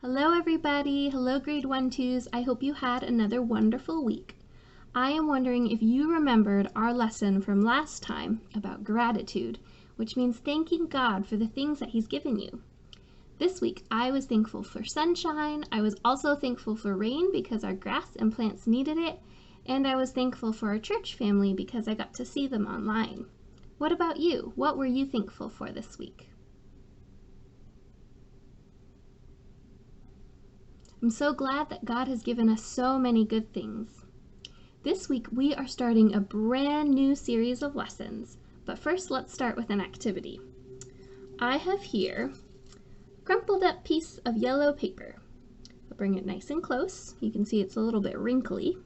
Hello everybody, hello grade 1-2s. I hope you had another wonderful week. I am wondering if you remembered our lesson from last time about gratitude, which means thanking God for the things that He's given you. This week I was thankful for sunshine, I was also thankful for rain because our grass and plants needed it, and I was thankful for our church family because I got to see them online. What about you? What were you thankful for this week? I'm so glad that God has given us so many good things. This week we are starting a brand new series of lessons, but first let's start with an activity. I have here a crumpled up piece of yellow paper. I'll bring it nice and close. You can see it's a little bit wrinkly.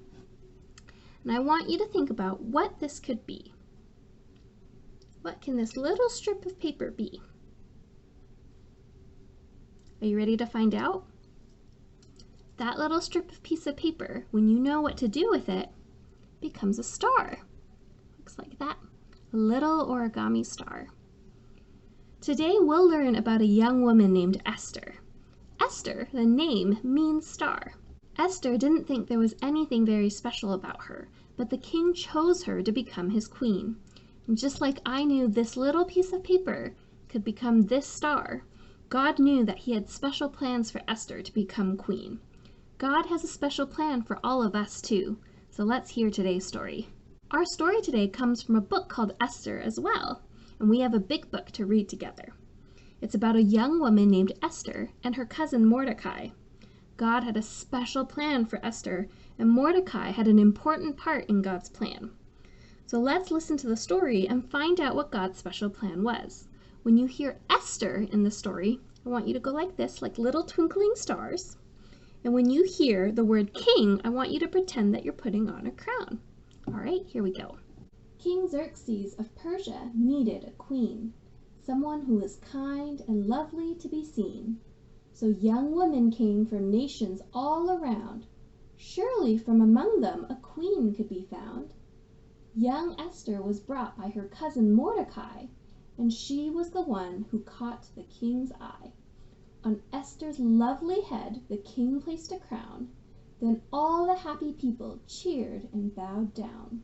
And I want you to think about what this could be. What can this little strip of paper be? Are you ready to find out? That little strip of piece of paper, when you know what to do with it, becomes a star. Looks like that, a little origami star. Today we'll learn about a young woman named Esther. Esther, the name, means star. Esther didn't think there was anything very special about her, but the king chose her to become his queen. And just like I knew this little piece of paper could become this star, God knew that He had special plans for Esther to become queen. God has a special plan for all of us too, so let's hear today's story. Our story today comes from a book called Esther as well, and we have a big book to read together. It's about a young woman named Esther and her cousin Mordecai. God had a special plan for Esther, and Mordecai had an important part in God's plan. So let's listen to the story and find out what God's special plan was. When you hear Esther in the story, I want you to go like this, like little twinkling stars. And when you hear the word king, I want you to pretend that you're putting on a crown. All right, here we go. King Xerxes of Persia needed a queen, someone who was kind and lovely to be seen. So young women came from nations all around. Surely from among them a queen could be found. Young Esther was brought by her cousin Mordecai, and she was the one who caught the king's eye. On Esther's lovely head the king placed a crown. Then all the happy people cheered and bowed down.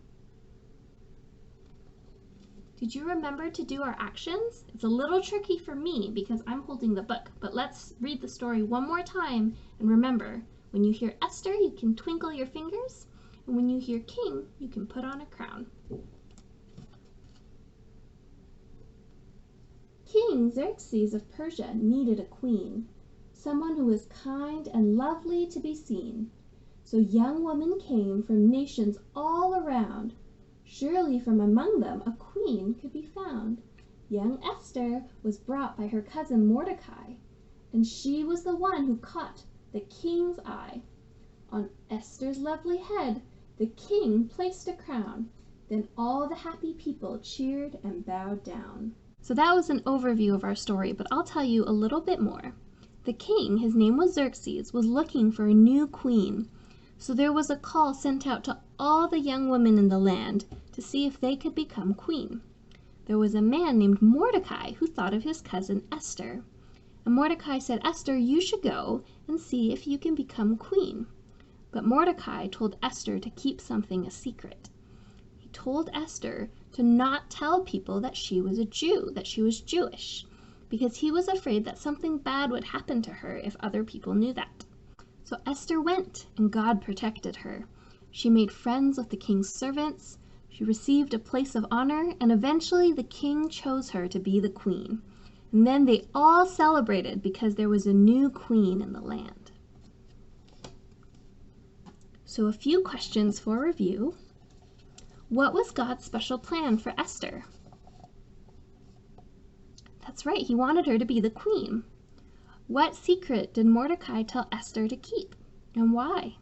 Did you remember to do our actions? It's a little tricky for me because I'm holding the book, but let's read the story one more time. And remember, when you hear Esther, you can twinkle your fingers, and when you hear king, you can put on a crown. King Xerxes of Persia needed a queen, someone who was kind and lovely to be seen. So young women came from nations all around. Surely from among them a queen could be found. Young Esther was brought by her cousin Mordecai, and she was the one who caught the king's eye. On Esther's lovely head the king placed a crown. Then all the happy people cheered and bowed down. So that was an overview of our story, but I'll tell you a little bit more. The king, his name was Xerxes, was looking for a new queen. So there was a call sent out to all the young women in the land to see if they could become queen. There was a man named Mordecai who thought of his cousin Esther. And Mordecai said, Esther, you should go and see if you can become queen. But Mordecai told Esther to keep something a secret. He told Esther to not tell people that she was a Jew, that she was Jewish, because he was afraid that something bad would happen to her if other people knew that. So Esther went, and God protected her. She made friends with the king's servants, she received a place of honor, and eventually the king chose her to be the queen. And then they all celebrated because there was a new queen in the land. So a few questions for review. What was God's special plan for Esther? That's right, He wanted her to be the queen. What secret did Mordecai tell Esther to keep, and why?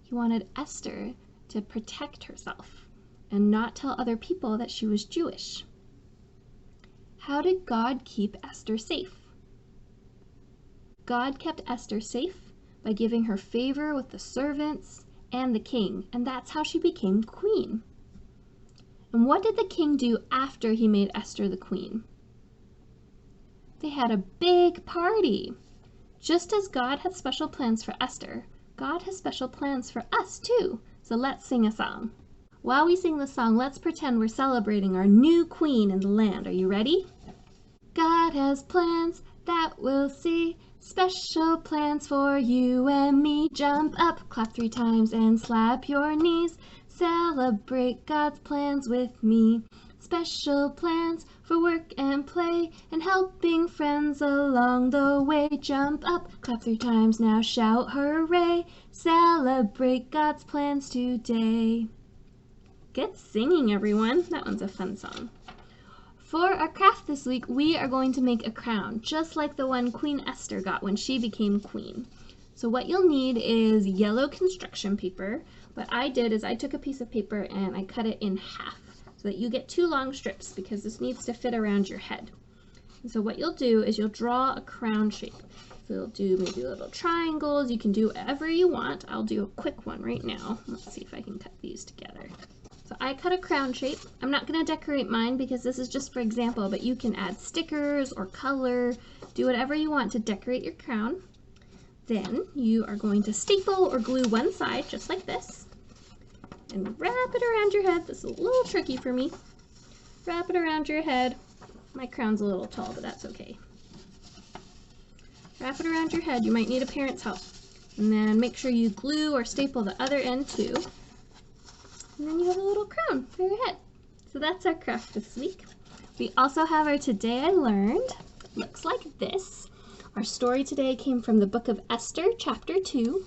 He wanted Esther to protect herself and not tell other people that she was Jewish. How did God keep Esther safe? God kept Esther safe by giving her favor with the servants and the king, and that's how she became queen. And what did the king do after he made Esther the queen? they had a big party. Just as God had special plans for Esther, God has special plans for us too. So let's sing a song. While we sing the song, let's pretend we're celebrating our new queen in the land. Are you ready? God has plans that we'll see, special plans for you and me. Jump up, clap 3 times, and slap your knees. Celebrate God's plans with me. Special plans for work and play, and helping friends along the way. Jump up, clap 3 times, now shout hooray. Celebrate God's plans today. Good singing, everyone. That one's a fun song. For our craft this week, we are going to make a crown, just like the one Queen Esther got when she became queen. So what you'll need is yellow construction paper. What I did is I took a piece of paper and I cut it in half so that you get 2 long strips, because this needs to fit around your head. And so what you'll do is you'll draw a crown shape. So you'll do maybe little triangles. You can do whatever you want. I'll do a quick one right now. Let's see if I can cut these together. So I cut a crown shape. I'm not going to decorate mine because this is just for example, but you can add stickers or color, do whatever you want to decorate your crown. Then you are going to staple or glue one side just like this and wrap it around your head. This is a little tricky for me. Wrap it around your head. My crown's a little tall, but that's okay. Wrap it around your head. You might need a parent's help. And then make sure you glue or staple the other end too. And then you have a little crown for your head. So that's our craft this week. We also have our Today I Learned. Looks like this. Our story today came from the book of Esther, chapter 2.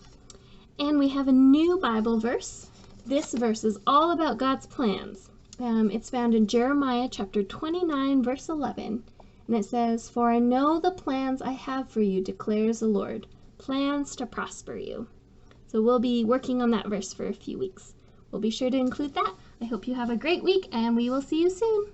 And we have a new Bible verse. This verse is all about God's plans. It's found in Jeremiah chapter 29, verse 11. And it says, "For I know the plans I have for you, declares the Lord, plans to prosper you." So we'll be working on that verse for a few weeks. We'll be sure to include that. I hope you have a great week, and we will see you soon.